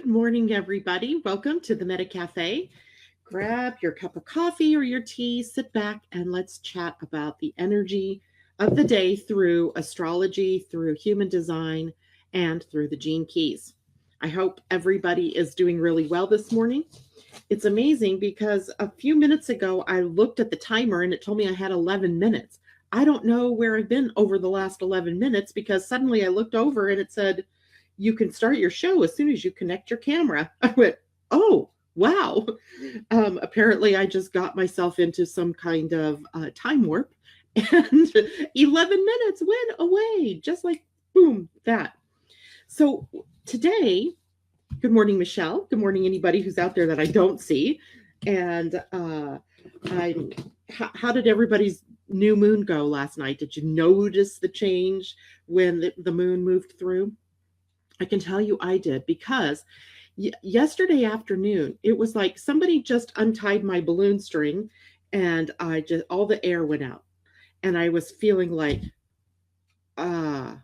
Good morning, everybody. Welcome to the Meta Cafe. Grab your cup of coffee or your tea, sit back, and let's chat about the energy of the day through astrology, through human design, and through the gene keys. I hope everybody is doing really well this morning. It's amazing because a few minutes ago, I looked at the timer and it told me I had 11 minutes. I don't know where I've been over the last 11 minutes because suddenly I looked over and it said, you can start your show as soon as you connect your camera. I went, oh, wow. Apparently, I just got myself into some kind of time warp, and 11 minutes went away, just like boom, that. So today, good morning, Michelle. Good morning, anybody who's out there that I don't see. And how did everybody's new moon go last night? Did you notice the change when the moon moved through? I can tell you I did because yesterday afternoon, it was like somebody just untied my balloon string and all the air went out. And I was feeling like, uh,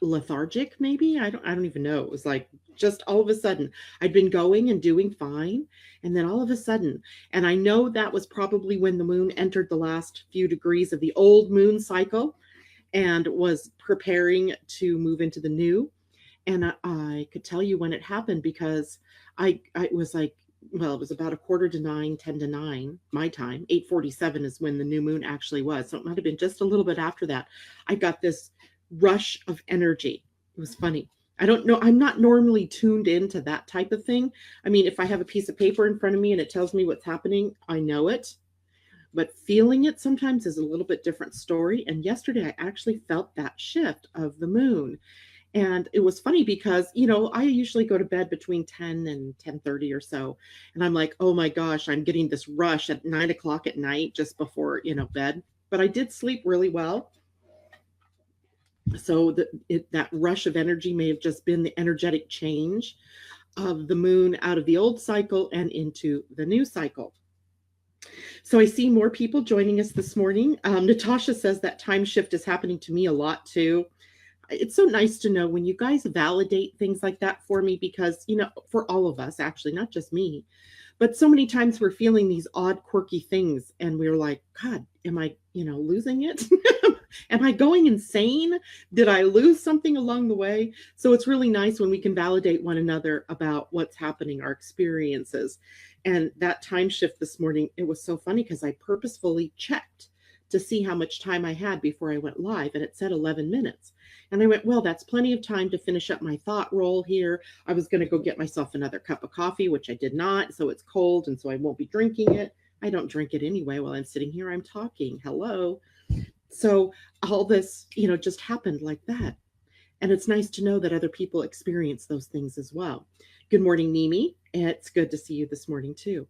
lethargic maybe. I don't even know. It was like just all of a sudden I'd been going and doing fine. And then all of a sudden, and I know that was probably when the moon entered the last few degrees of the old moon cycle and was preparing to move into the new. And I could tell you when it happened because I was like, well, it was about a quarter to nine, 10 to 9, my time. 8:47 is when the new moon actually was. So it might have been just a little bit after that. I got this rush of energy. It was funny. I don't know. I'm not normally tuned into that type of thing. I mean, if I have a piece of paper in front of me and it tells me what's happening, I know it. But feeling it sometimes is a little bit different story. And yesterday I actually felt that shift of the moon. And it was funny because, I usually go to bed between 10 and 10:30 or so. And I'm like, oh my gosh, I'm getting this rush at 9 o'clock at night just before, bed. But I did sleep really well. So that rush of energy may have just been the energetic change of the moon out of the old cycle and into the new cycle. So I see more people joining us this morning. Natasha says that time shift is happening to me a lot too. It's so nice to know when you guys validate things like that for me because, for all of us, actually, not just me, but so many times we're feeling these odd, quirky things and we're like, God, am I, losing it? Am I going insane? Did I lose something along the way? So it's really nice when we can validate one another about what's happening, our experiences. And that time shift this morning, it was so funny because I purposefully checked to see how much time I had before I went live, and it said 11 minutes. And I went, well, that's plenty of time to finish up my thought roll here. I was going to go get myself another cup of coffee, which I did not. So it's cold, and so I won't be drinking it. I don't drink it anyway while I'm sitting here. I'm talking. Hello. So all this, just happened like that. And it's nice to know that other people experience those things as well. Good morning, Mimi. It's good to see you this morning, too.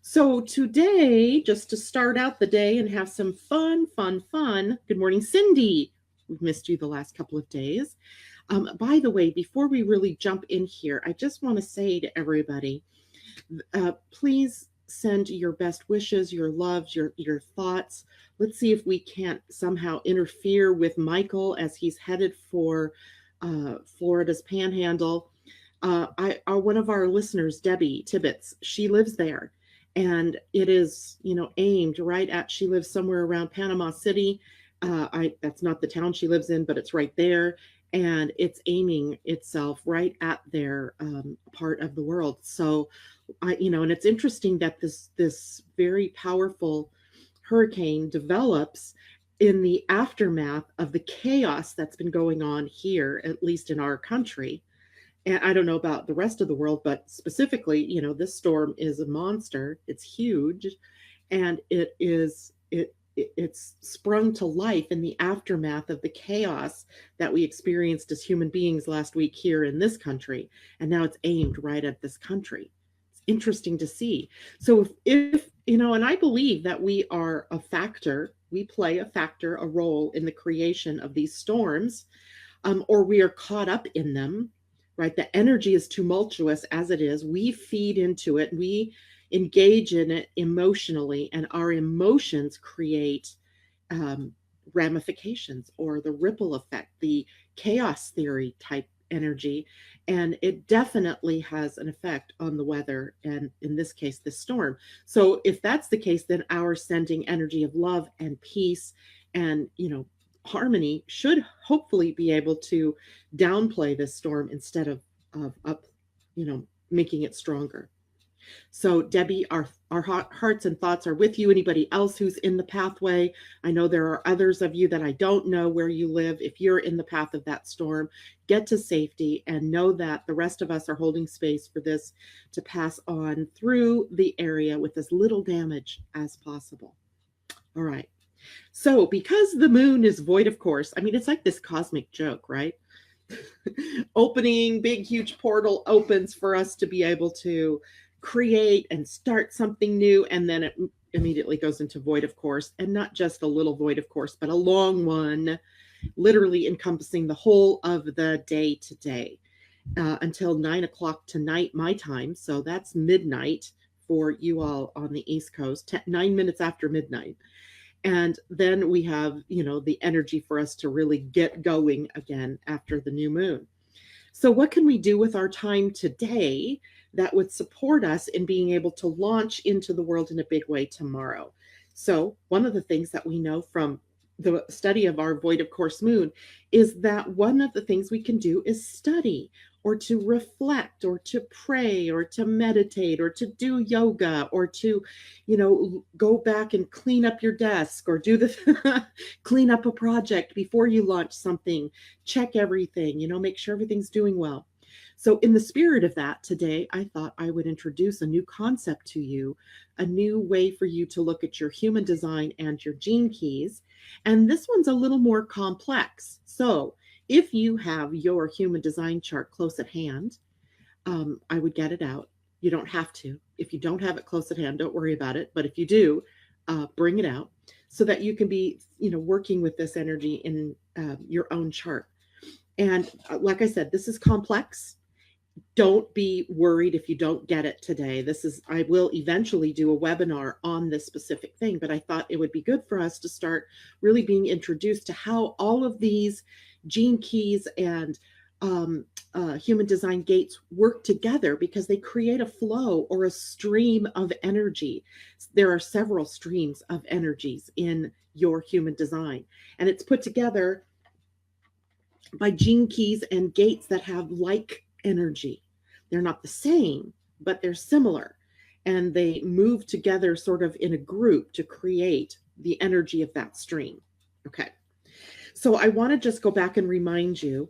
So today, just to start out the day and have some fun. Good morning, Cindy. We've missed you the last couple of days. By the way, before we really jump in here, I just want to say to everybody, please send your best wishes, your loves, your thoughts. Let's see if we can't somehow interfere with Michael as he's headed for Florida's Panhandle. One of our listeners, Debbie Tibbetts, she lives there. And it is, aimed right at, she lives somewhere around Panama City. That's not the town she lives in, but it's right there. And it's aiming itself right at their part of the world. So, and it's interesting that this very powerful hurricane develops in the aftermath of the chaos that's been going on here, at least in our country. And I don't know about the rest of the world, but specifically, this storm is a monster. It's huge, and it's sprung to life in the aftermath of the chaos that we experienced as human beings last week here in this country, and now it's aimed right at this country. It's interesting to see. So if and I believe that we are a factor. We play a role in the creation of these storms, or we are caught up in them. Right? The energy is tumultuous as it is. We feed into it. We engage in it emotionally, and our emotions create ramifications or the ripple effect, the chaos theory type energy, and it definitely has an effect on the weather, and in this case, the storm. So if that's the case, then our sending energy of love and peace and, harmony should hopefully be able to downplay this storm instead of up, making it stronger. So, Debbie, our hearts and thoughts are with you. Anybody else who's in the pathway? I know there are others of you that I don't know where you live. If you're in the path of that storm, get to safety and know that the rest of us are holding space for this to pass on through the area with as little damage as possible. All right. So, because the moon is void of course, I mean, it's like this cosmic joke, right? Opening, big, huge portal opens for us to be able to create and start something new. And then it immediately goes into void of course, and not just a little void of course, but a long one, literally encompassing the whole of the day today until 9 o'clock tonight, my time. So that's midnight for you all on the East Coast, 9 minutes after midnight. And then we have, the energy for us to really get going again after the new moon. So what can we do with our time today that would support us in being able to launch into the world in a big way tomorrow? So one of the things that we know from the study of our void of course moon is that one of the things we can do is study, or to reflect, or to pray, or to meditate, or to do yoga, or to, go back and clean up your desk, or do the clean up a project before you launch something, check everything, make sure everything's doing well. So in the spirit of that, today, I thought I would introduce a new concept to you, a new way for you to look at your human design and your gene keys. And this one's a little more complex. So if you have your human design chart close at hand, I would get it out. You don't have to. If you don't have it close at hand, don't worry about it. But if you do, bring it out so that you can be, working with this energy in your own chart. And like I said, this is complex. Don't be worried if you don't get it today. I will eventually do a webinar on this specific thing, but I thought it would be good for us to start really being introduced to how all of these gene keys and human design gates work together, because they create a flow or a stream of energy. There are several streams of energies in your human design, and it's put together by gene keys and gates that have like energy. They're not the same, but they're similar, and they move together sort of in a group to create the energy of that stream. Okay. So I want to just go back and remind you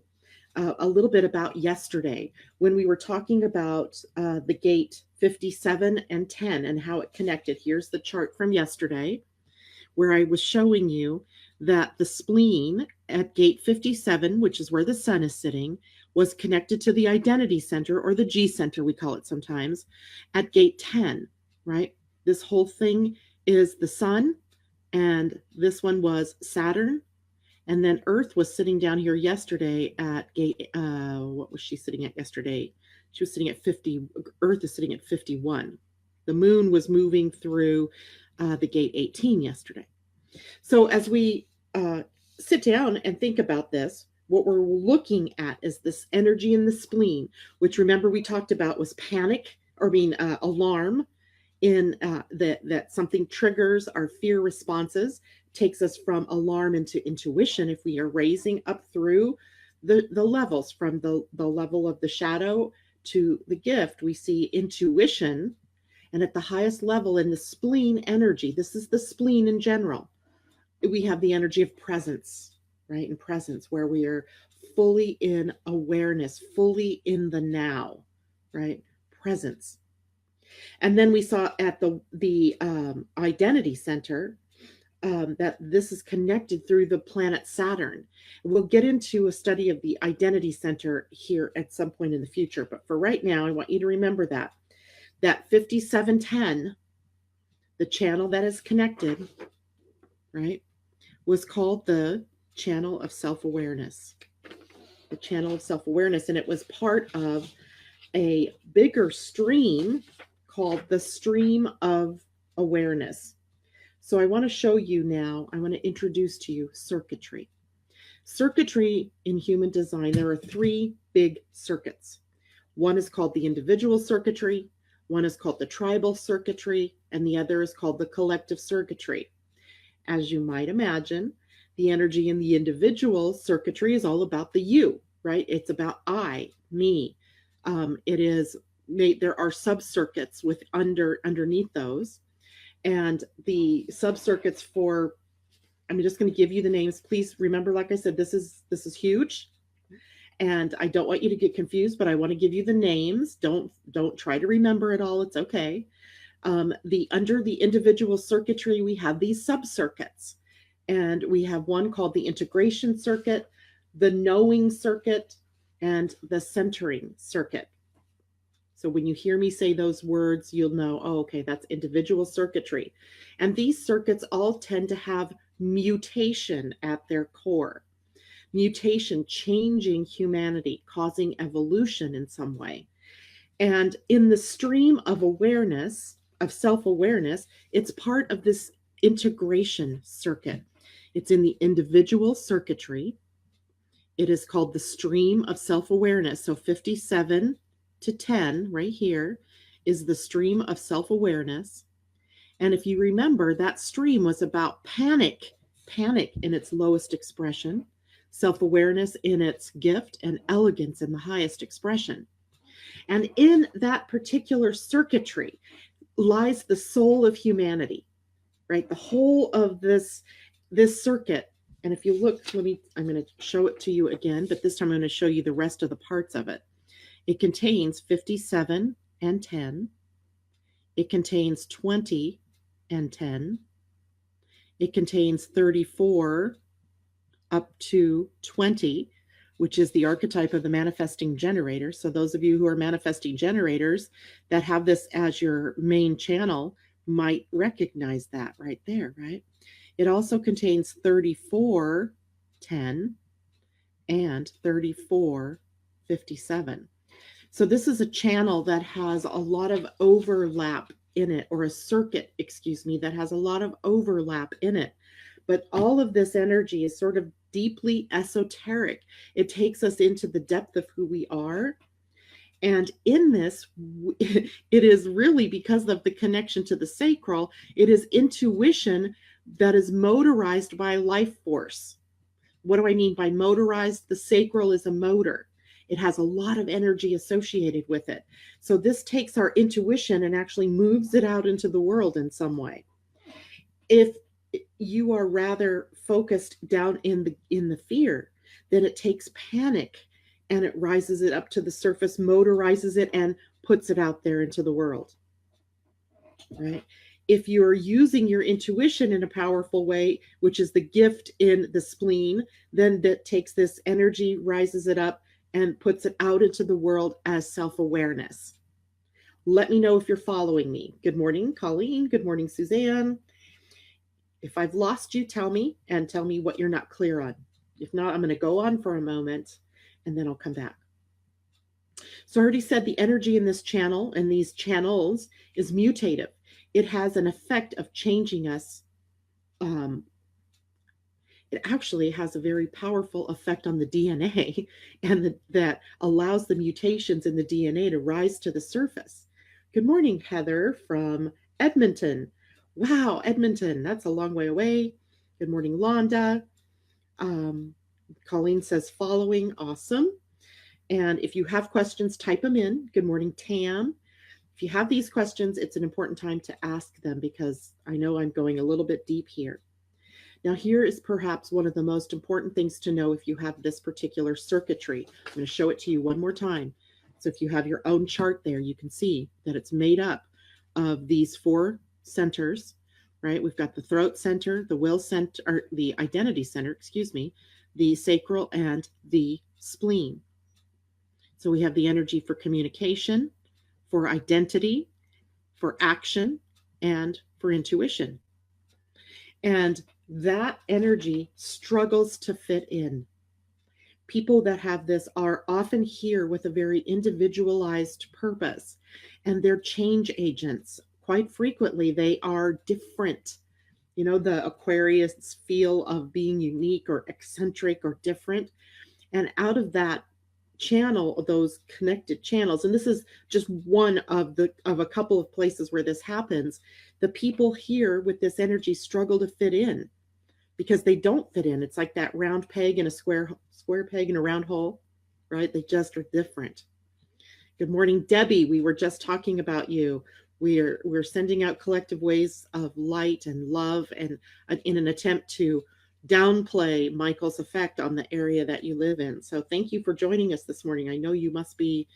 a little bit about yesterday when we were talking about the gate 57 and 10 and how it connected. Here's the chart from yesterday where I was showing you that the spleen at gate 57, which is where the sun is sitting, was connected to the identity center, or the G center, we call it sometimes, at gate 10, right? This whole thing is the sun, and this one was Saturn. And then Earth was sitting down here yesterday at gate, what was she sitting at yesterday? She was sitting at 50, Earth is sitting at 51. The moon was moving through the gate 18 yesterday. So as we sit down and think about this, what we're looking at is this energy in the spleen, which, remember, we talked about was panic, alarm, in that something triggers our fear responses, takes us from alarm into intuition. If we are raising up through the levels, from the level of the shadow to the gift, we see intuition. And at the highest level in the spleen energy, this is the spleen in general, we have the energy of presence, right? And presence, where we are fully in awareness, fully in the now, right? Presence. And then we saw at the identity center that this is connected through the planet Saturn. We'll get into a study of the identity center here at some point in the future. But for right now, I want you to remember that 5710, the channel that is connected, right, was called the channel of self-awareness. The channel of self-awareness. And it was part of a bigger stream called the stream of awareness. So I want to show you now, I want to introduce to you circuitry. Circuitry in human design, there are three big circuits. One is called the individual circuitry, one is called the tribal circuitry, and the other is called the collective circuitry. As you might imagine, the energy in the individual circuitry is all about the you, right? It's about I, me. There are sub-circuits underneath those. And the sub-circuits for, I'm just going to give you the names. Please remember, like I said, this is huge. And I don't want you to get confused, but I want to give you the names. Don't try to remember it all. It's okay. Under the individual circuitry, we have these sub-circuits. And we have one called the integration circuit, the knowing circuit, and the centering circuit. So when you hear me say those words, you'll know, oh, okay, that's individual circuitry. And these circuits all tend to have mutation at their core. Mutation, changing humanity, causing evolution in some way. And in the stream of awareness, of self-awareness, it's part of this integration circuit. It's in the individual circuitry. It is called the stream of self-awareness. So 57 to 10 right here is the stream of self-awareness. And if you remember, that stream was about panic in its lowest expression, self-awareness in its gift, and elegance in the highest expression. And in that particular circuitry lies the soul of humanity, right? The whole of this circuit. And if you look, I'm going to show it to you again, but this time I'm going to show you the rest of the parts of it. It contains 57 and 10. It contains 20 and 10. It contains 34 up to 20, which is the archetype of the manifesting generator. So those of you who are manifesting generators that have this as your main channel might recognize that right there, right? It also contains 34, 10, and 34, 57. So this is a channel that has a lot of overlap in it, or a circuit, that has a lot of overlap in it. But all of this energy is sort of deeply esoteric. It takes us into the depth of who we are. And in this, it is really because of the connection to the sacral, it is intuition that is motorized by life force. What do I mean by motorized? The sacral is a motor. It has a lot of energy associated with it. So this takes our intuition and actually moves it out into the world in some way. If you are rather focused down in the fear, then it takes panic and it rises it up to the surface, motorizes it, and puts it out there into the world, right? If you're using your intuition in a powerful way, which is the gift in the spleen, then that takes this energy, rises it up, and puts it out into the world as self-awareness. Let me know if you're following me. Good morning, Colleen. Good morning, Suzanne. If I've lost you, tell me, and tell me what you're not clear on. If not, I'm going to go on for a moment, and then I'll come back. So I already said the energy in this channel and these channels is mutative. It has an effect of changing us. It actually has a very powerful effect on the DNA, and that allows the mutations in the DNA to rise to the surface. Good morning, Heather from Edmonton. Wow, Edmonton, that's a long way away. Good morning, Londa. Colleen says following, awesome. And if you have questions, type them in. Good morning, Tam. If you have these questions, it's an important time to ask them because I know I'm going a little bit deep here. Now, here is perhaps one of the most important things to know if you have this particular circuitry. I'm going to show it to you one more time. So if you have your own chart there, you can see that it's made up of these four centers, right? We've got the throat center, the will center, or the identity center, the sacral, and the spleen. So we have the energy for communication, for identity, for action, and for intuition. And that energy struggles to fit in. People that have this are often here with a very individualized purpose, and they're change agents. Quite frequently, they are different You know, the Aquarius feel of being unique or eccentric or different. And out of that channel, those connected channels, and this is just one of a couple of places where this happens, the people here with this energy struggle to fit in because they don't fit in. It's like that round peg in a square peg in a round hole, right? They just are different. Good morning, Debbie. We were just talking about you. We're sending out collective waves of light and love, and in an attempt to downplay Michael's effect on the area that you live in. So thank you for joining us this morning. I know you must be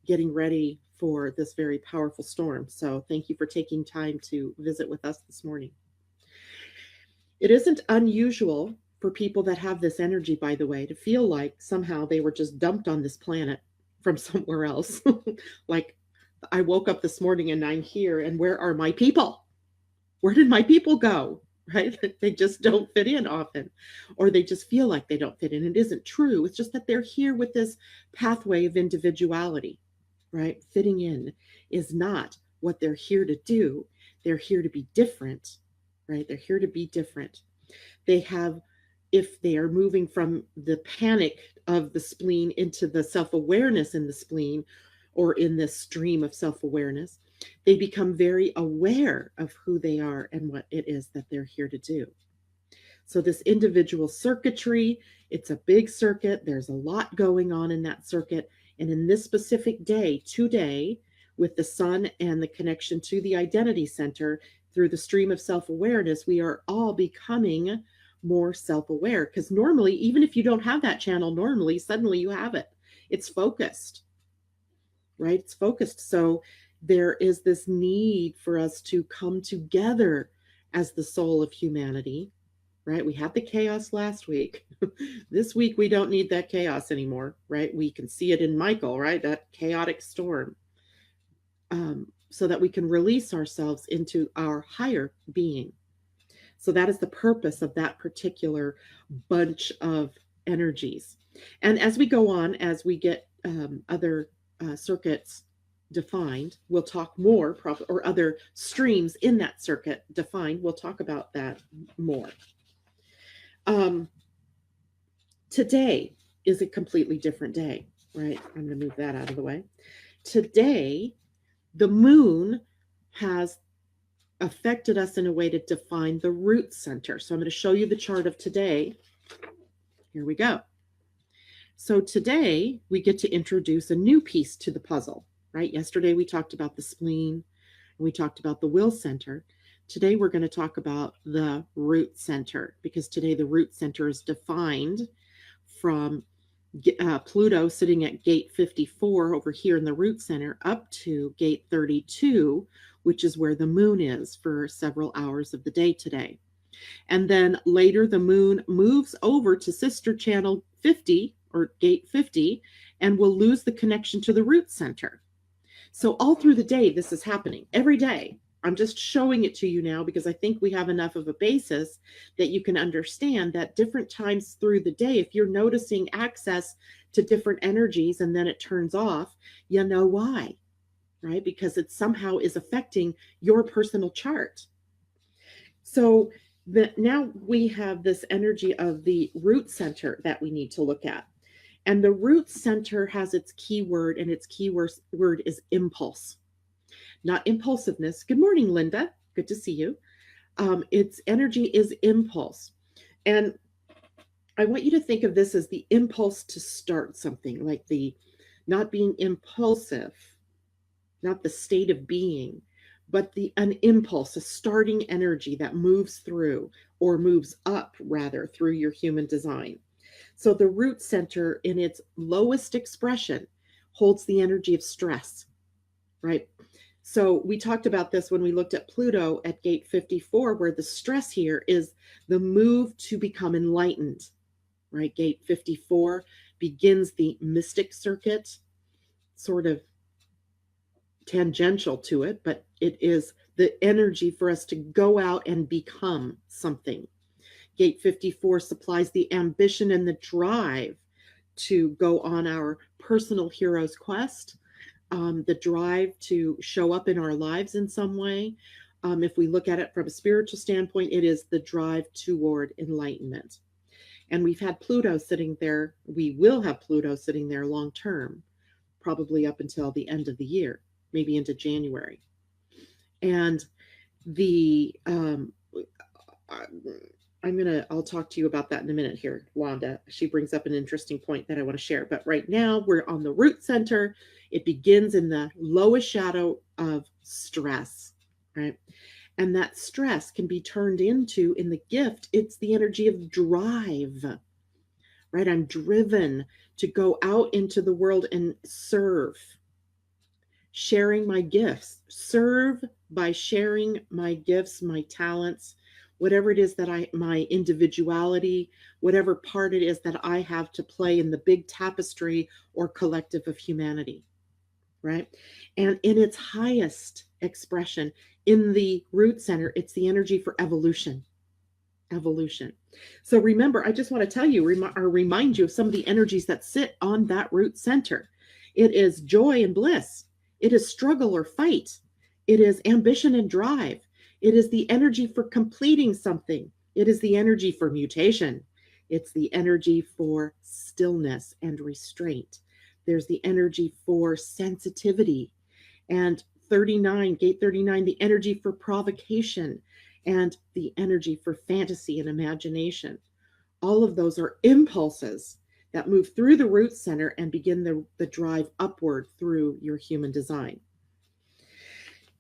getting ready for this very powerful storm. So thank you for taking time to visit with us this morning. It isn't unusual for people that have this energy, by the way, to feel like somehow they were just dumped on this planet from somewhere else. Like, I woke up this morning and I'm here, and where are my people? Where did my people go? Right? They just don't fit in often, or they just feel like they don't fit in. It isn't true. It's just that they're here with this pathway of individuality, right? Fitting in is not what they're here to do. They're here to be different, right? They're here to be different. They have, if they are moving from the panic of the spleen into the self-awareness in the spleen, or in this stream of self-awareness, they become very aware of who they are and what it is that they're here to do. So this individual circuitry, it's a big circuit. There's a lot going on in that circuit. And in this specific day, today, with the sun and the connection to the identity center through the stream of self-awareness, we are all becoming more self-aware. Because normally, even if you don't have that channel normally, suddenly you have it. It's focused, right? It's focused. So there is this need for us to come together as the soul of humanity, right? We had the chaos last week. This week, we don't need that chaos anymore, right? We can see it in Michael, right? That chaotic storm. So that we can release ourselves into our higher being. So that is the purpose of that particular bunch of energies. And as we go on, as we get other circuits defined, we'll talk more, or other streams in that circuit defined, we'll talk about that more. Today is a completely different day, right? I'm going to move that out of the way. Today, the moon has affected us in a way to define the root center. So I'm going to show you the chart of today. Here we go. So today we get to introduce a new piece to the puzzle, right? Yesterday we talked about the spleen, and we talked about the will center. Today we're going to talk about the root center, because today the root center is defined from Pluto sitting at gate 54 over here in the root center up to gate 32, which is where the moon is for several hours of the day today. And then later the moon moves over to sister channel 50 or gate 50 and will lose the connection to the root center. So all through the day, this is happening every day. I'm just showing it to you now because I think we have enough of a basis that you can understand that different times through the day, if you're noticing access to different energies and then it turns off, you know why, right? Because it somehow is affecting your personal chart. So now we have this energy of the root center that we need to look at. And the root center has its keyword, and its keyword is impulse, not impulsiveness. Good morning, Linda. Good to see you. Its energy is impulse. And I want you to think of this as the impulse to start something, like the not being impulsive, not the state of being, but an impulse, a starting energy that moves through, or moves up rather, through your human design. So the root center in its lowest expression holds the energy of stress, right? So we talked about this when we looked at Pluto at gate 54, where the stress here is the move to become enlightened, right? Gate 54 begins the mystic circuit, sort of tangential to it, but it is the energy for us to go out and become something. Gate 54 supplies the ambition and the drive to go on our personal hero's quest, the drive to show up in our lives in some way, If we look at it from a spiritual standpoint, it is the drive toward enlightenment. And we've had Pluto sitting there. We will have Pluto sitting there long term, probably up until the end of the year, maybe into January. And the I'll talk to you about that in a minute here, Wanda. She brings up an interesting point that I want to share. But right now we're on the root center. It begins in the lowest shadow of stress, right? And that stress can be turned into, in the gift, it's the energy of drive, right? I'm driven to go out into the world and serve, sharing my gifts, serve by sharing my gifts, my talents, whatever it is that my individuality, whatever part it is that I have to play in the big tapestry or collective of humanity, right? And in its highest expression, in the root center, it's the energy for evolution. Evolution. So remember, I just want to tell you or remind you of some of the energies that sit on that root center. It is joy and bliss. It is struggle or fight. It is ambition and drive. It is the energy for completing something. It is the energy for mutation. It's the energy for stillness and restraint. There's the energy for sensitivity. And 39, gate 39, the energy for provocation and the energy for fantasy and imagination. All of those are impulses that move through the root center and begin the drive upward through your human design.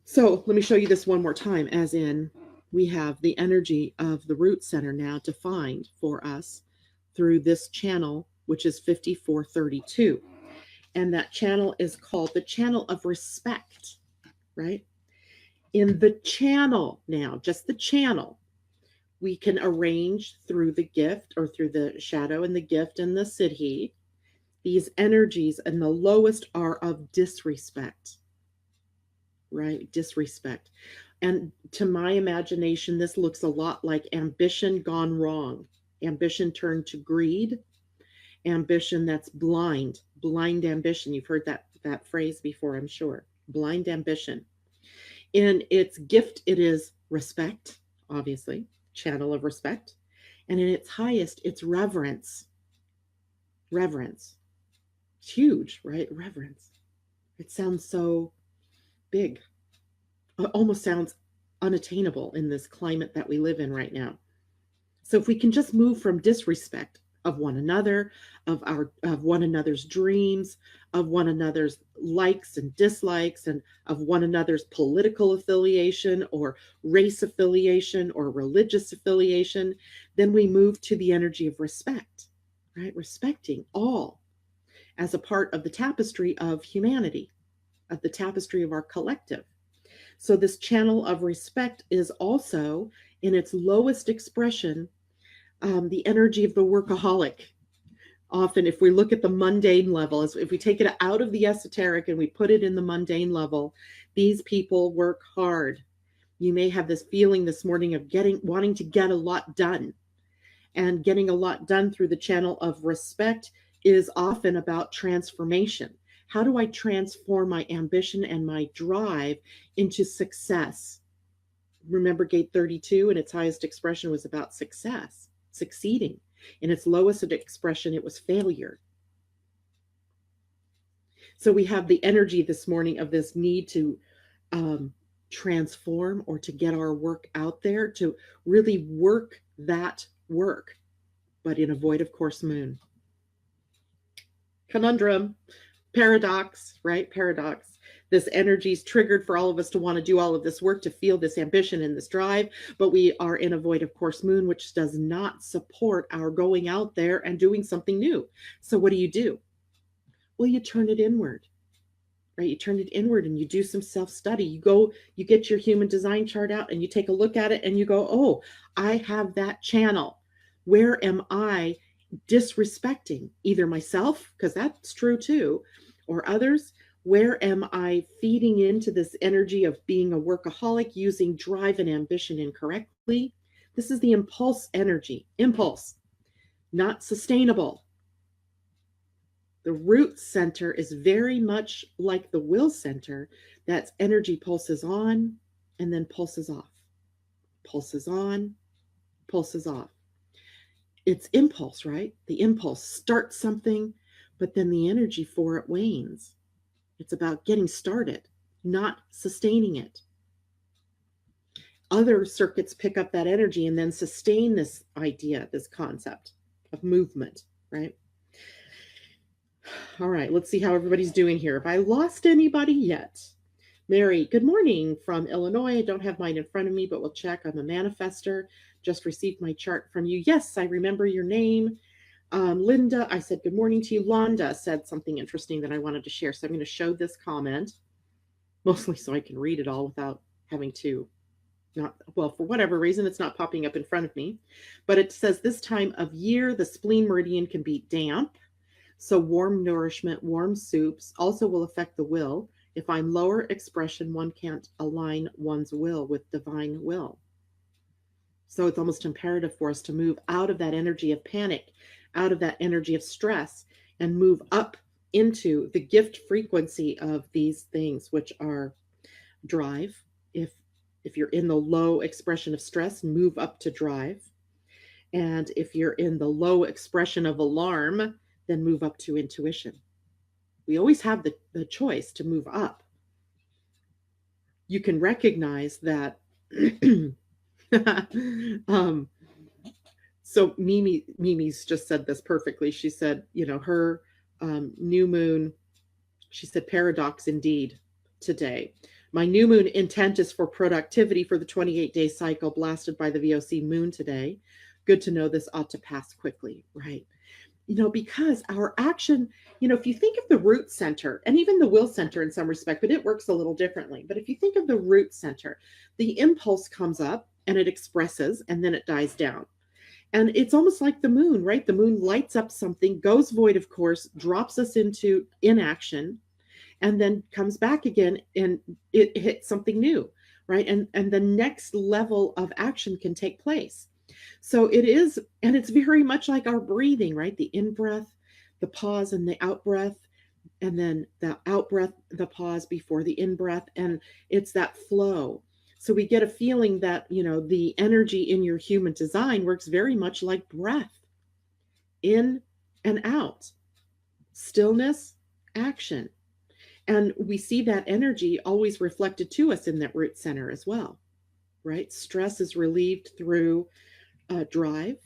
So let me show you this one more time, as in we have the energy of the root center now defined for us through this channel, which is 5432. And that channel is called the channel of respect, right? In the channel now, just the channel, we can arrange through the gift or through the shadow and the gift and the siddhi. These energies, and the lowest are of disrespect, right? Disrespect. And to my imagination, this looks a lot like ambition gone wrong. Ambition turned to greed. Ambition that's blind ambition. You've heard that phrase before, I'm sure. Blind ambition. In its gift, it is respect, obviously, channel of respect. And in its highest, it's reverence. Reverence. It's huge, right? Reverence. It sounds so big. It almost sounds unattainable in this climate that we live in right now. So if we can just move from disrespect of one another, of one another's dreams, of one another's likes and dislikes, and of one another's political affiliation or race affiliation or religious affiliation, then we move to the energy of respect, right? Respecting all as a part of the tapestry of humanity, of the tapestry of our collective. So this channel of respect is also, in its lowest expression, the energy of the workaholic. Often, if we look at the mundane level, if we take it out of the esoteric and we put it in the mundane level, these people work hard. You may have this feeling this morning of wanting to get a lot done. And getting a lot done through the channel of respect is often about transformation. How do I transform my ambition and my drive into success? Remember, gate 32 in its highest expression was about success. Succeeding. In its lowest expression, it was failure. So we have the energy this morning of this need to transform or to get our work out there, to really work that work, but in a void of course moon. Conundrum, paradox, right? Paradox. This energy is triggered for all of us to want to do all of this work, to feel this ambition and this drive, but we are in a void of course moon, which does not support our going out there and doing something new. So what do? Well, you turn it inward, right? You turn it inward and you do some self-study. You get your human design chart out and you take a look at it and you go, oh, I have that channel. Where am I disrespecting either myself, because that's true too, or others? Where am I feeding into this energy of being a workaholic, using drive and ambition incorrectly? This is the impulse energy. Impulse, not sustainable. The root center is very much like the will center. That's energy pulses on and then pulses off, pulses on, pulses off. It's impulse, right? The impulse starts something, but then the energy for it wanes. It's about getting started, not sustaining it. Other circuits pick up that energy and then sustain this idea, this concept of movement, right? All right, let's see how everybody's doing here. Have I lost anybody yet? Mary, good morning from Illinois. I don't have mine in front of me, but we'll check. I'm a manifester. Just received my chart from you. Yes, I remember your name. Linda, I said good morning to you. Londa said something interesting that I wanted to share. So I'm going to show this comment, mostly so I can read it all without having to not, well, for whatever reason, it's not popping up in front of me. But it says this time of year, the spleen meridian can be damp. So warm nourishment, warm soups also will affect the will. If I'm lower expression, one can't align one's will with divine will. So it's almost imperative for us to move out of that energy of panic, out of that energy of stress, and move up into the gift frequency of these things, which are drive. If you're in the low expression of stress, move up to drive. And if you're in the low expression of alarm, then move up to intuition. We always have the choice to move up. You can recognize that. So Mimi's just said this perfectly. She said, her new moon, she said, paradox indeed today. My new moon intent is for productivity for the 28-day cycle blasted by the VOC moon today. Good to know this ought to pass quickly, right? Because our action, if you think of the root center and even the will center in some respect, but it works a little differently. But if you think of the root center, the impulse comes up and it expresses and then it dies down. And it's almost like the moon, right? The moon lights up something, goes void, of course, drops us into inaction, and then comes back again and it hits something new, right? And the next level of action can take place. So it is, and it's very much like our breathing, right? The in-breath, the pause and the out-breath, and then the out-breath, the pause before the in-breath, and it's that flow. So we get a feeling that, the energy in your human design works very much like breath, in and out, stillness, action. And we see that energy always reflected to us in that root center as well, right? Stress is relieved through drive,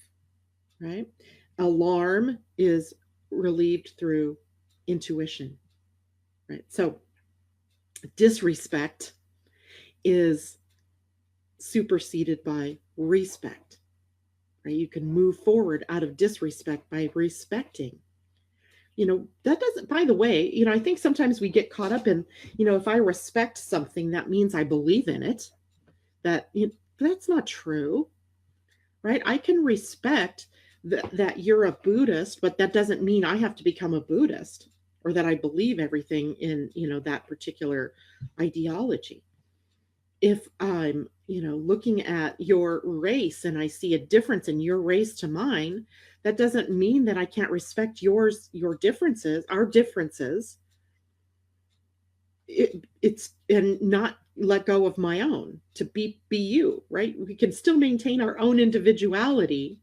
right? Alarm is relieved through intuition, right? So disrespect is superseded by respect, right? You can move forward out of disrespect by respecting. That doesn't, by the way, I think sometimes we get caught up in, if I respect something, that means I believe in it. That's not true, right? I can respect that you're a Buddhist, but that doesn't mean I have to become a Buddhist or that I believe everything in, that particular ideology. If I'm, looking at your race and I see a difference in your race to mine, that doesn't mean that I can't respect your differences, our differences. It's and not let go of my own to be you, right? We can still maintain our own individuality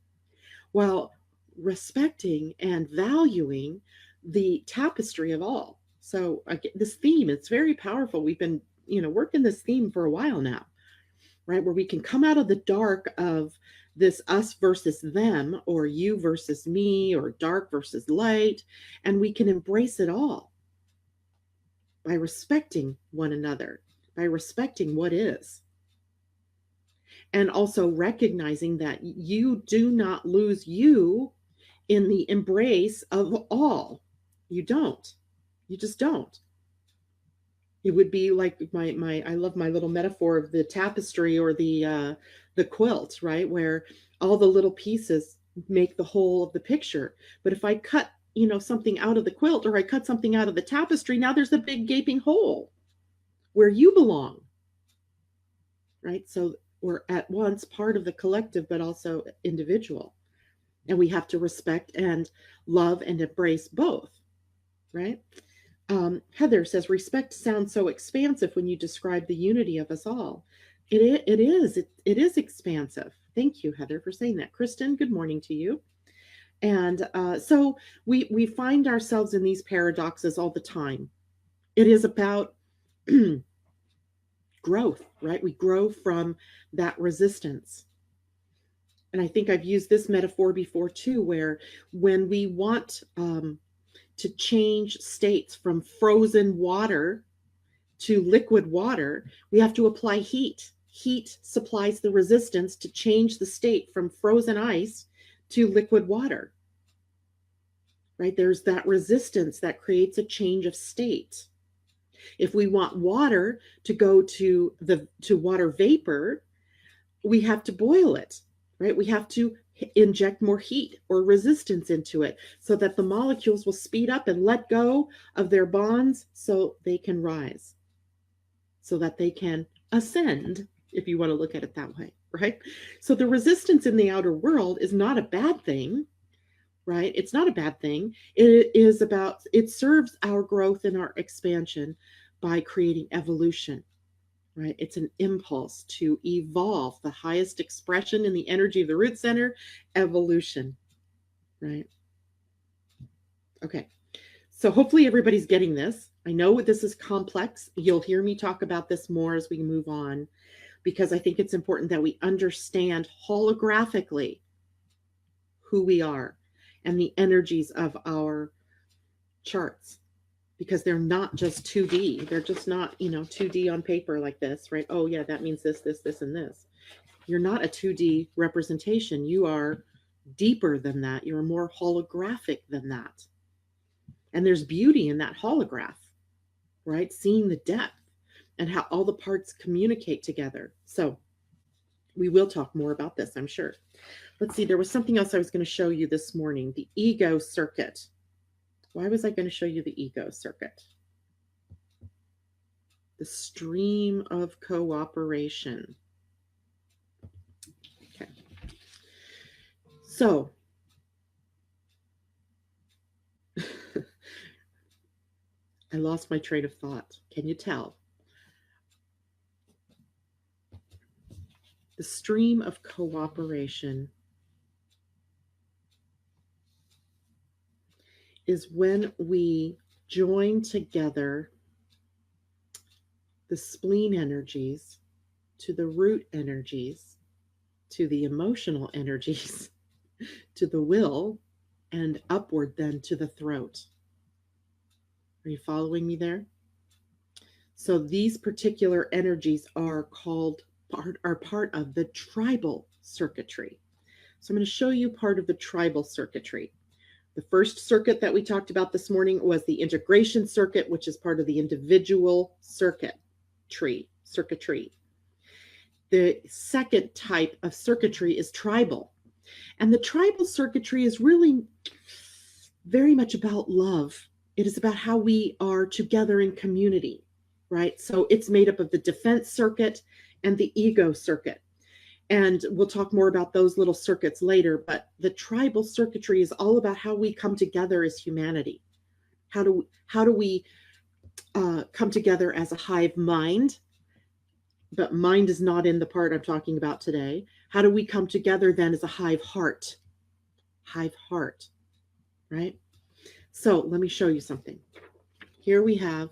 while respecting and valuing the tapestry of all. So this theme, it's very powerful. We've been, working this theme for a while now, right? Where we can come out of the dark of this us versus them, or you versus me, or dark versus light, and we can embrace it all by respecting one another, by respecting what is. And also recognizing that you do not lose you in the embrace of all. You don't. You just don't. It would be like I love my little metaphor of the tapestry or the quilt, right? Where all the little pieces make the whole of the picture. But if I cut, something out of the quilt, or I cut something out of the tapestry, now there's a big gaping hole where you belong, right? So we're at once part of the collective, but also individual. And we have to respect and love and embrace both, right? Heather says, respect sounds so expansive when you describe the unity of us all. It is expansive. Thank you, Heather, for saying that. Kristen, good morning to you. And so we find ourselves in these paradoxes all the time. It is about growth, right? We grow from that resistance. And I think I've used this metaphor before too, where when we want to change states from frozen water to liquid water, we have to apply heat. Heat supplies the resistance to change the state from frozen ice to liquid water, right? There's that resistance that creates a change of state. If we want water to go to water vapor, we have to boil it, right? We have to inject more heat or resistance into it so that the molecules will speed up and let go of their bonds so they can rise, so that they can ascend, if you want to look at it that way, right? So the resistance in the outer world is not a bad thing, right? It's not a bad thing. It serves our growth and our expansion by creating evolution, right? It's an impulse to evolve, the highest expression in the energy of the root center, evolution, right? Okay. So hopefully everybody's getting this. I know this is complex. You'll hear me talk about this more as we move on, because I think it's important that we understand holographically who we are and the energies of our charts, because they're not just 2D. They're just not, 2D on paper like this, right? Oh yeah, that means this, and this. You're not a 2D representation. You are deeper than that. You're more holographic than that. And there's beauty in that holograph, right? Seeing the depth and how all the parts communicate together. So we will talk more about this, I'm sure. Let's see, there was something else I was going to show you this morning, the ego circuit. Why was I going to show you the ego circuit? The stream of cooperation. Okay. So, I lost my train of thought. Can you tell? The stream of cooperation is when we join together the spleen energies to the root energies, to the emotional energies, to the will, and upward then to the throat. Are you following me there? So these particular energies are part of the tribal circuitry. So I'm going to show you part of the tribal circuitry. The first circuit that we talked about this morning was the integration circuit, which is part of the individual circuitry. The second type of circuitry is tribal. And the tribal circuitry is really very much about love. It is about how we are together in community, right? So it's made up of the defense circuit and the ego circuit. And we'll talk more about those little circuits later, but the tribal circuitry is all about how we come together as humanity. How do we come together as a hive mind? But mind is not in the part I'm talking about today. How do we come together then as a hive heart? Hive heart, right? So let me show you something. Here we have,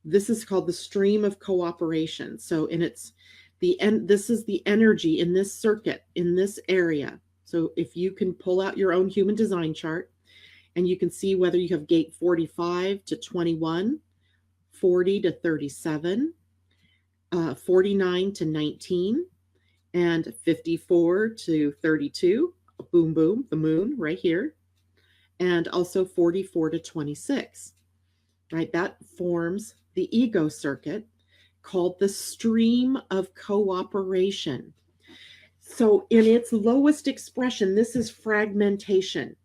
this is called the stream of cooperation. So, and it's this is the energy in this circuit, in this area. So if you can pull out your own human design chart and you can see whether you have gate 45 to 21, 40 to 37, 49 to 19, and 54 to 32, boom, boom, the moon right here, and also 44 to 26, right? That forms the ego circuit, called the stream of cooperation. So in its lowest expression, this is fragmentation.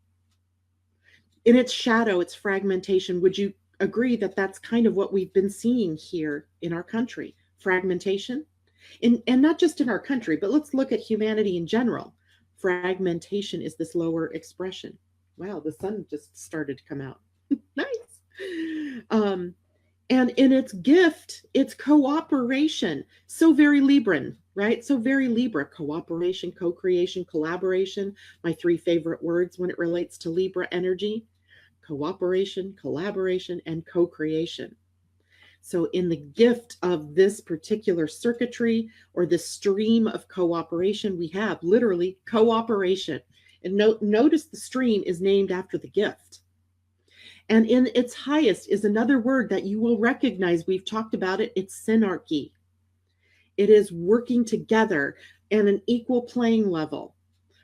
In its shadow, it's fragmentation. Would you agree that that's kind of what we've been seeing here in our country? Fragmentation? And not just in our country, but let's look at humanity in general. Fragmentation is this lower expression. Wow, the sun just started to come out. Nice. And in its gift, it's cooperation. So very Libran, right? So very Libra: cooperation, co-creation, collaboration. My three favorite words when it relates to Libra energy: cooperation, collaboration, and co-creation. So in the gift of this particular circuitry, or this stream of cooperation, we have literally cooperation. And notice the stream is named after the gift. And in its highest is another word that you will recognize. We've talked about it. It's synarchy. It is working together at an equal playing level,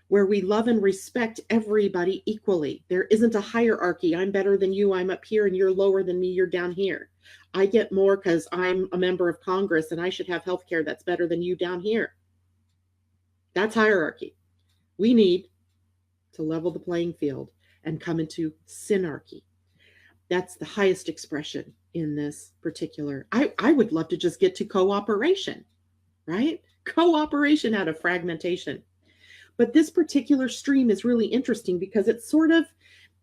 where we love and respect everybody equally. There isn't a hierarchy. I'm better than you. I'm up here, and you're lower than me. You're down here. I get more because I'm a member of Congress and I should have health care that's better than you down here. That's hierarchy. We need to level the playing field and come into synarchy. That's the highest expression in this particular. I would love to just get to cooperation, right? Cooperation out of fragmentation. But this particular stream is really interesting because it's sort of,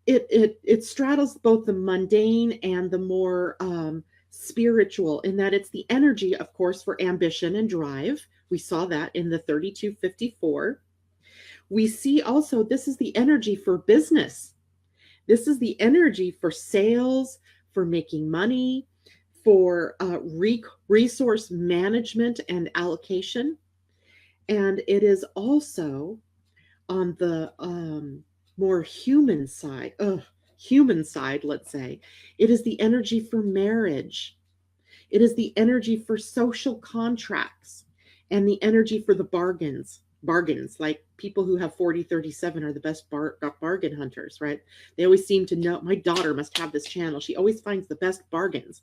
it straddles both the mundane and the more spiritual, in that it's the energy, of course, for ambition and drive. We saw that in the 3254. We see also this is the energy for business. This is the energy for sales, for making money, for resource management and allocation. And it is also on the more human side, let's say. It is the energy for marriage. It is the energy for social contracts, and the energy for the bargains. Like people who have 4037 are the best bargain hunters, right? They always seem to know. My daughter must have this channel. She always finds the best bargains.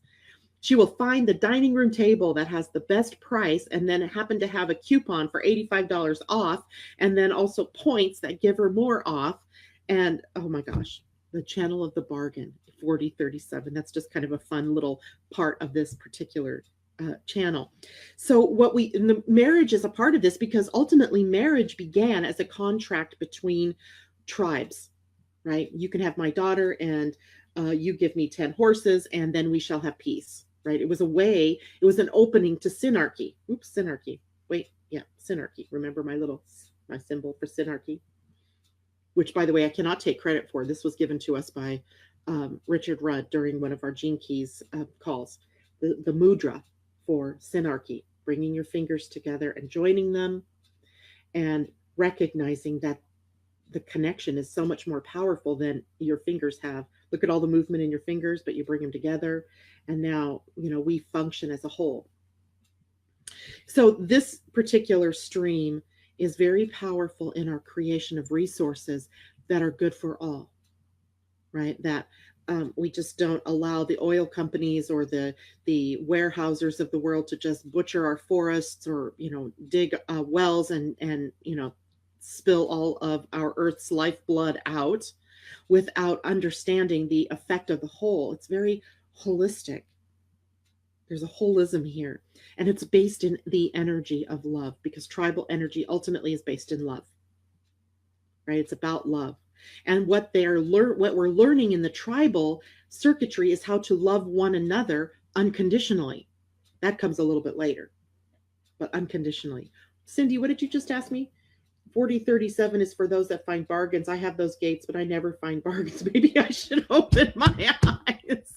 She will find the dining room table that has the best price, and then happen to have a coupon for $85 off, and then also points that give her more off. And oh my gosh, the channel of the bargain, 4037. That's just kind of a fun little part of this particular channel. So the marriage is a part of this, because ultimately marriage began as a contract between tribes, right? You can have my daughter, and you give me 10 horses, and then we shall have peace, right? It was an opening to synarchy. Oops, synarchy. Wait, yeah, synarchy. Remember my symbol for synarchy, which, by the way, I cannot take credit for. This was given to us by Richard Rudd during one of our Gene Keys calls. The mudra for synarchy, bringing your fingers together and joining them, and recognizing that the connection is so much more powerful than your fingers have. Look at all the movement in your fingers, but you bring them together, and now, we function as a whole. So this particular stream is very powerful in our creation of resources that are good for all, right? That we just don't allow the oil companies or the warehousers of the world to just butcher our forests, or dig wells and spill all of our Earth's lifeblood out without understanding the effect of the whole. It's very holistic. There's a holism here, and it's based in the energy of love, because tribal energy ultimately is based in love, right? It's about love. And what we're learning in the tribal circuitry is how to love one another unconditionally. That comes a little bit later, but unconditionally. Cindy, what did you just ask me? 4037 is for those that find bargains. I have those gates, but I never find bargains. Maybe I should open my eyes.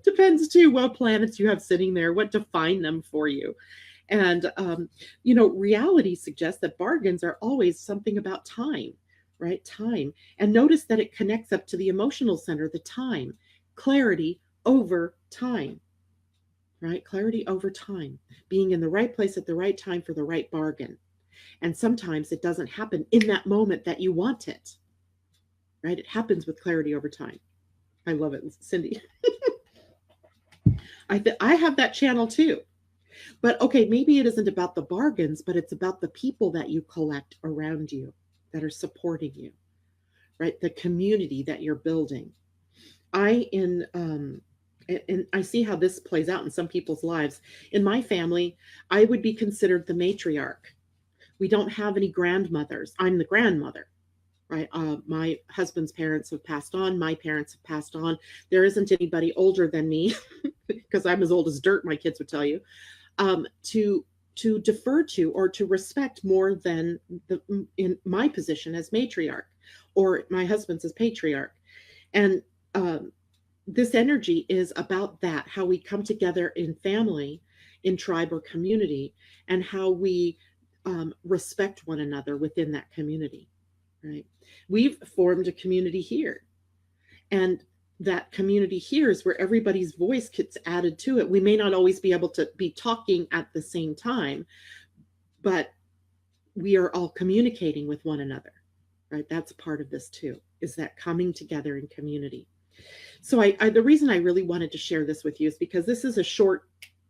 Depends too what planets you have sitting there, what define them for you. And reality suggests that bargains are always something about time, right? Time. And notice that it connects up to the emotional center, the time, clarity over time, right? Clarity over time, being in the right place at the right time for the right bargain. And sometimes it doesn't happen in that moment that you want it, right? It happens with clarity over time. I love it, Cindy. I have that channel too. But okay, maybe it isn't about the bargains, but it's about the people that you collect around you that are supporting you, right? The community that you're building. And I see how this plays out in some people's lives. In my family, I would be considered the matriarch. We don't have any grandmothers. I'm the grandmother, right? My husband's parents have passed on. My parents have passed on. There isn't anybody older than me because I'm as old as dirt, my kids would tell you, to defer to or to respect more than in my position as matriarch or my husband's as patriarch. And this energy is about that, how we come together in family, in tribe or community, and how we respect one another within that community, right? We've formed a community here, and that community here is where everybody's voice gets added to it. We may not always be able to be talking at the same time, but we are all communicating with one another, right? That's part of this too, is that coming together in community. So the reason I really wanted to share this with you is because this is a short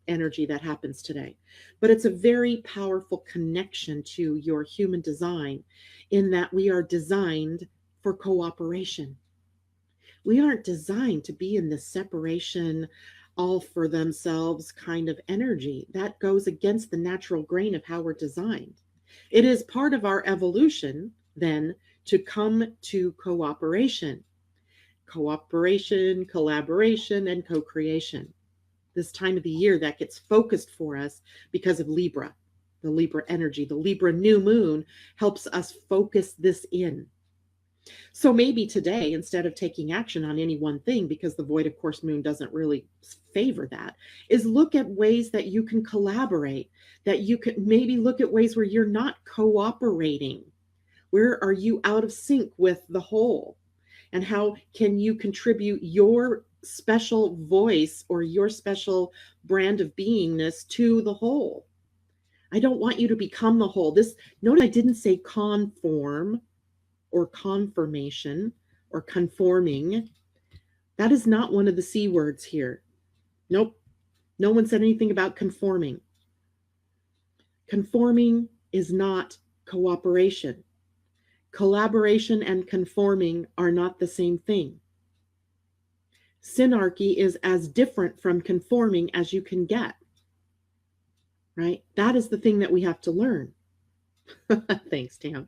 energy that happens today, but it's a very powerful connection to your human design in that we are designed for cooperation. We aren't designed to be in this separation, all for themselves kind of energy. That goes against the natural grain of how we're designed. It is part of our evolution then to come to cooperation. Cooperation, collaboration, and co-creation. This time of the year that gets focused for us because of Libra, the Libra energy. The Libra new moon helps us focus this in. So maybe today, instead of taking action on any one thing, because the void of course moon doesn't really favor that, is look at ways that you can collaborate, that you could maybe look at ways where you're not cooperating. Where are you out of sync with the whole? And how can you contribute your special voice or your special brand of beingness to the whole? I don't want you to become the whole. Notice I didn't say conform or confirmation or conforming. That is not one of the C words here. Nope. No one said anything about conforming. Conforming is not cooperation. Collaboration and conforming are not the same thing. Synarchy is as different from conforming as you can get, right? That is the thing that we have to learn. Thanks, Tam.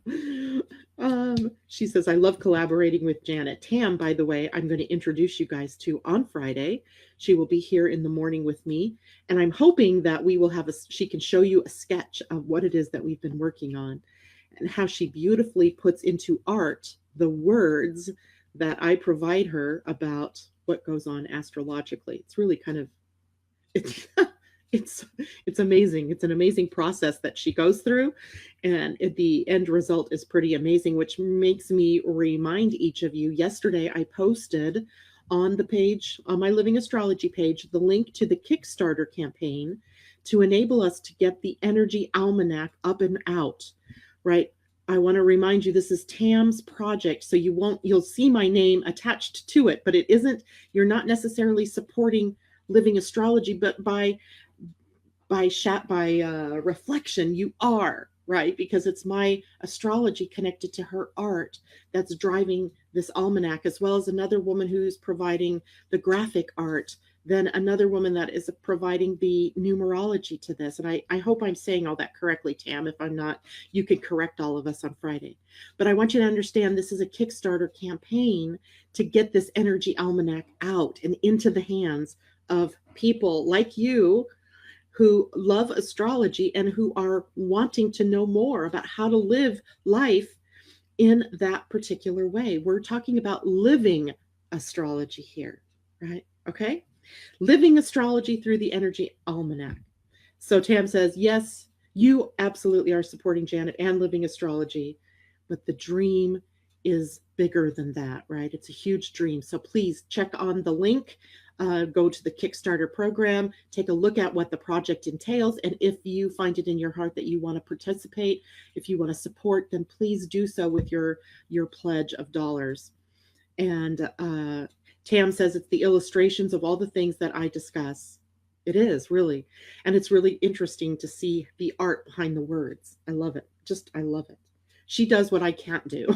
She says, I love collaborating with Janet. Tam, by the way, I'm going to introduce you guys to on Friday. She will be here in the morning with me. And I'm hoping that we will she can show you a sketch of what it is that we've been working on and how she beautifully puts into art the words that I provide her about what goes on astrologically. It's really kind of, it's amazing. It's an amazing process that she goes through, and the end result is pretty amazing, which makes me remind each of you. Yesterday, I posted on the page, on my Living Astrology page, the link to the Kickstarter campaign to enable us to get the energy almanac up and out, right? I want to remind you, this is Tam's project, so you'll see my name attached to it, but it isn't, you're not necessarily supporting Living Astrology, but by reflection, you are, right? Because it's my astrology connected to her art that's driving this almanac, as well as another woman who's providing the graphic art, then another woman that is providing the numerology to this. And I hope I'm saying all that correctly, Tam. If I'm not, you could correct all of us on Friday. But I want you to understand this is a Kickstarter campaign to get this energy almanac out and into the hands of people like you who love astrology and who are wanting to know more about how to live life in that particular way. We're talking about living astrology here, right? Okay. Living astrology through the energy almanac. So Tam says, yes, you absolutely are supporting Janet and living astrology, but the dream is bigger than that, right? It's a huge dream. So please check on the link. Go to the Kickstarter program, take a look at what the project entails, and if you find it in your heart that you want to participate, if you want to support, then please do so with your pledge of dollars. And Tam says it's the illustrations of all the things that I discuss. It is really, and it's really interesting to see the art behind the words. I love it. I love it. She does what I can't do.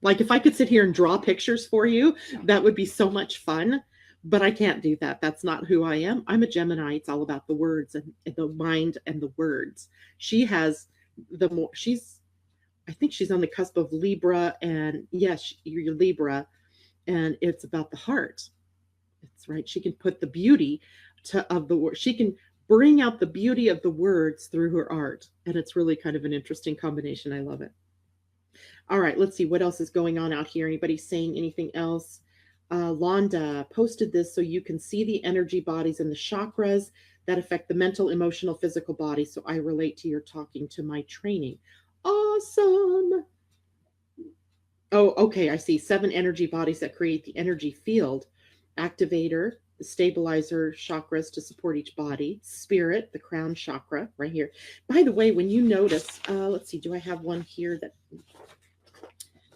Like if I could sit here and draw pictures for you, that would be so much fun. But I can't do that. That's not who I am. I'm a Gemini. It's all about the words and the mind and the words. She's I think she's on the cusp of Libra, and yes, you're Libra, and it's about the heart. It's right. She can put the beauty of the word. She can bring out the beauty of the words through her art, and it's really kind of an interesting combination. I love it. All right, let's see what else is going on out here. Anybody saying anything else? Londa posted this so you can see the energy bodies and the chakras that affect the mental, emotional, physical body. So I relate to your talking to my training. Awesome. Oh, okay. I see 7 energy bodies that create the energy field. Activator, the stabilizer chakras to support each body. Spirit, the crown chakra right here. By the way, when you notice, let's see, do I have one here that,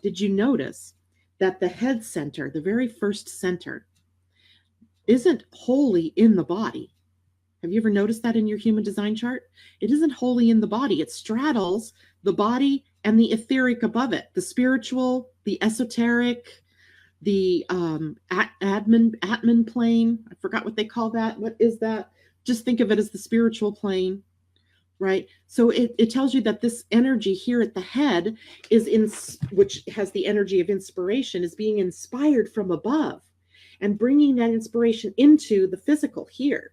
did you notice that the head center, the very first center, isn't wholly in the body? Have you ever noticed that in your human design chart? It isn't wholly in the body. It straddles the body and the etheric above it, the spiritual, the esoteric, the Atman plane. I forgot what they call that. What is that? Just think of it as the spiritual plane, right? So it tells you that this energy here at the head is in, which has the energy of inspiration, is being inspired from above and bringing that inspiration into the physical here.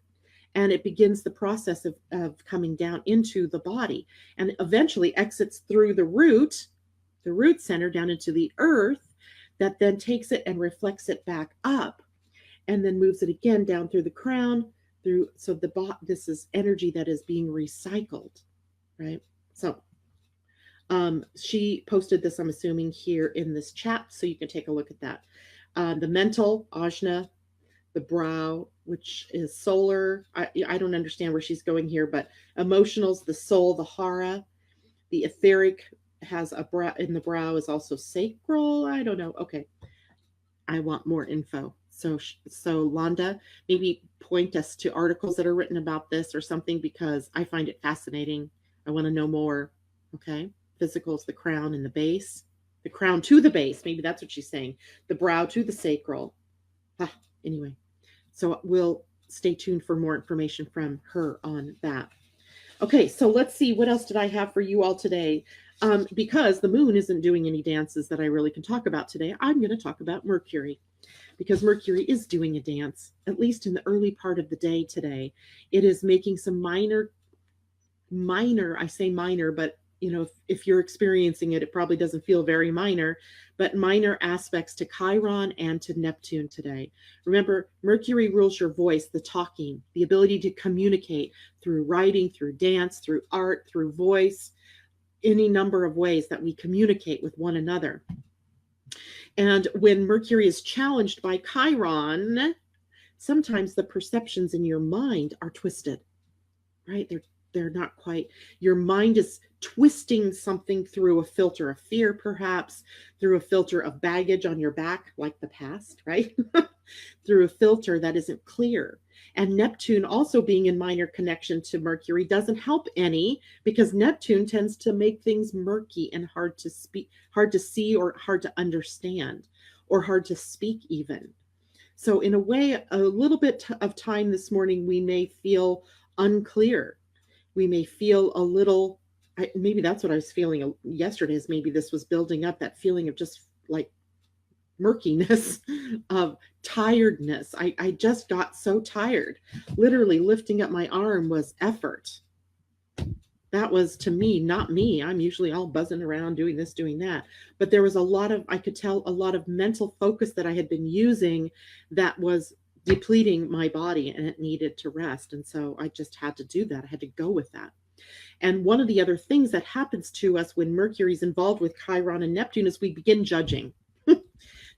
And it begins the process of coming down into the body and eventually exits through the root center down into the earth, that then takes it and reflects it back up and then moves it again down through the crown, through, so this is energy that is being recycled, right? So she posted this, I'm assuming, here in this chat, so you can take a look at that. The mental, Ajna, the brow, which is solar. I don't understand where she's going here, but emotionals, the soul, the hara, the etheric has a brow in the brow is also sacral. I don't know. Okay. I want more info. So Londa, maybe point us to articles that are written about this or something, because I find it fascinating. I want to know more. Okay. Physicals, the crown and the base, the crown to the base. Maybe that's what she's saying. The brow to the sacral. Anyway, so we'll stay tuned for more information from her on that. Okay, so let's see, what else did I have for you all today? Because the moon isn't doing any dances that I really can talk about today, I'm going to talk about Mercury, because Mercury is doing a dance, at least in the early part of the day today. It is making some minor, I say minor, but you know, if you're experiencing it, it probably doesn't feel very minor, but minor aspects to Chiron and to Neptune today. Remember, Mercury rules your voice, the talking, the ability to communicate through writing, through dance, through art, through voice, any number of ways that we communicate with one another. And when Mercury is challenged by Chiron, sometimes the perceptions in your mind are twisted, right? They're not quite, your mind is twisting something through a filter of fear, perhaps through a filter of baggage on your back, like the past, right? Through a filter that isn't clear. And Neptune also being in minor connection to Mercury doesn't help any, because Neptune tends to make things murky and hard to speak, hard to see, or hard to understand, or hard to speak even. So in a way, a little bit of time this morning, we may feel unclear. We may feel a little, maybe that's what I was feeling yesterday, is maybe this was building up, that feeling of just like murkiness, of tiredness. I just got so tired. Literally lifting up my arm was effort. That was, to me, not me. I'm usually all buzzing around doing this, doing that. But there was a lot of, I could tell, a lot of mental focus that I had been using that was depleting my body, and it needed to rest. And so I just had to do that. I had to go with that. And one of the other things that happens to us when Mercury's involved with Chiron and Neptune is we begin judging.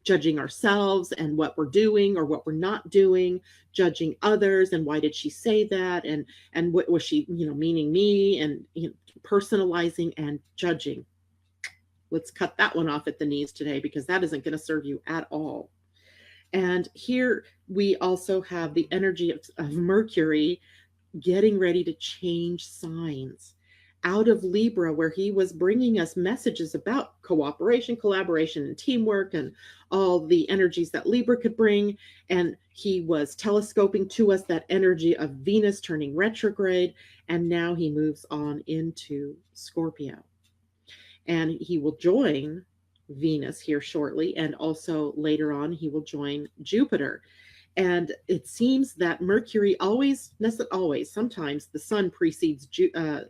Judging ourselves and what we're doing or what we're not doing, judging others, and why did she say that, and what was she, meaning me, and personalizing and judging. Let's cut that one off at the knees today, because that isn't going to serve you at all. And here we also have the energy of Mercury getting ready to change signs out of Libra, where he was bringing us messages about cooperation, collaboration, and teamwork, and all the energies that Libra could bring. And he was telescoping to us that energy of Venus turning retrograde. And now he moves on into Scorpio. and he will join Venus here shortly, and also later on he will join Jupiter. And it seems that Mercury always, not always, sometimes the sun precedes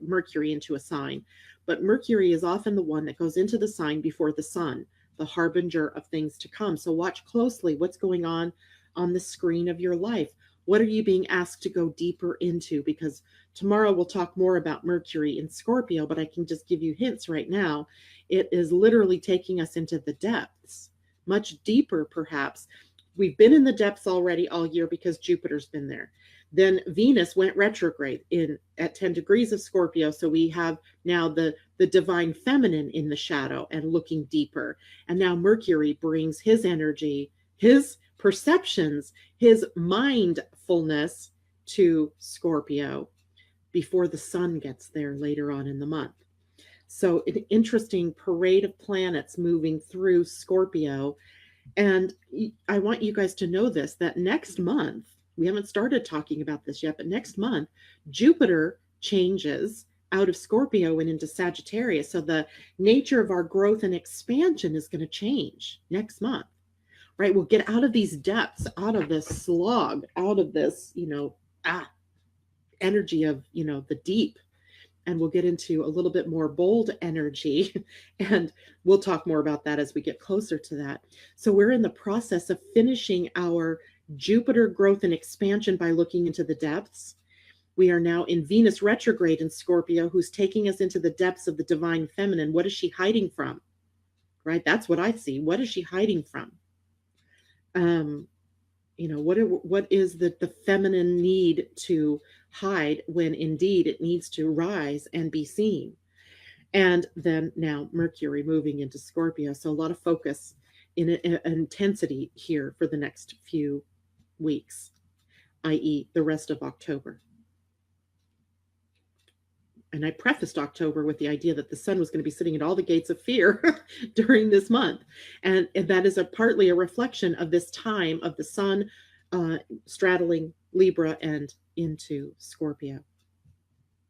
Mercury into a sign, but Mercury is often the one that goes into the sign before the sun, the harbinger of things to come. So watch closely what's going on the screen of your life. What are you being asked to go deeper into? Because tomorrow we'll talk more about Mercury in Scorpio, but I can just give you hints right now. It is literally taking us into the depths, much deeper perhaps. We've been in the depths already all year because Jupiter's been there. Then Venus went retrograde in at 10 degrees of Scorpio. So we have now the divine feminine in the shadow and looking deeper. And now Mercury brings his energy, his perceptions, his mindfulness to Scorpio before the sun gets there later on in the month. So an interesting parade of planets moving through Scorpio. And I want you guys to know this, that next month, we haven't started talking about this yet, but next month, Jupiter changes out of Scorpio and into Sagittarius. So the nature of our growth and expansion is going to change next month, right? We'll get out of these depths, out of this slog, out of this, energy of, the deep. And we'll get into a little bit more bold energy. And we'll talk more about that as we get closer to that. So we're in the process of finishing our Jupiter growth and expansion by looking into the depths. We are now in Venus retrograde in Scorpio, who's taking us into the depths of the divine feminine. What is she hiding from? Right? That's what I see. What is she hiding from? What is the feminine need to hide when indeed it needs to rise and be seen? And then now Mercury moving into Scorpio. So a lot of focus in intensity here for the next few weeks, i.e. the rest of October. And I prefaced October with the idea that the sun was going to be sitting at all the gates of fear during this month. And that is partly a reflection of this time of the sun straddling Libra and into Scorpio.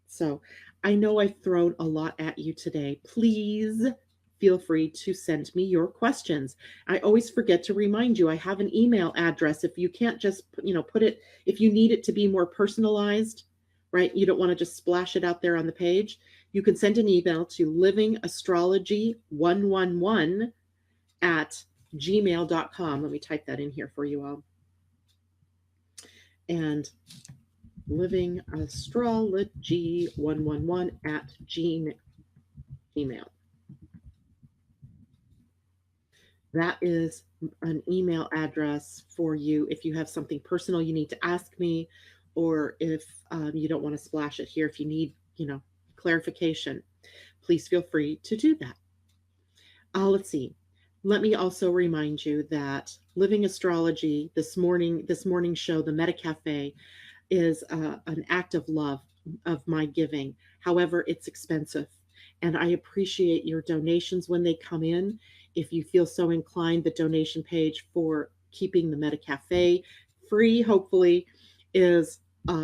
So I know I've thrown a lot at you today. Please feel free to send me your questions. I always forget to remind you, I have an email address. If you can't just, put it, if you need it to be more personalized, right? You don't want to just splash it out there on the page. You can send an email to livingastrology111 at gmail.com. Let me type that in here for you all. And livingastrology111 at gmail. That is an email address for you if you have something personal you need to ask me, or if you don't want to splash it here, if you need, clarification, please feel free to do that. Let's see. Let me also remind you that Living Astrology, this morning show, the Meta Cafe, is an act of love of my giving. However, it's expensive, and I appreciate your donations when they come in. If you feel so inclined, the donation page for keeping the Meta Cafe free, hopefully, is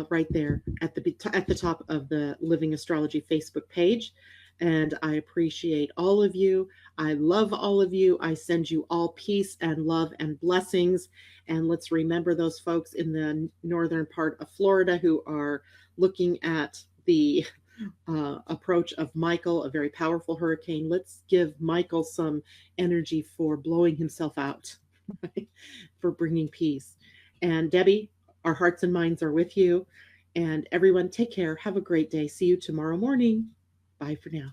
right there at the top of the Living Astrology Facebook page. And I appreciate all of you. I love all of you. I send you all peace and love and blessings. And let's remember those folks in the northern part of Florida who are looking at the approach of Michael, a very powerful hurricane. Let's give Michael some energy for blowing himself out, right? For bringing peace. And Debbie, our hearts and minds are with you. And everyone, take care. Have a great day. See you tomorrow morning. Bye for now.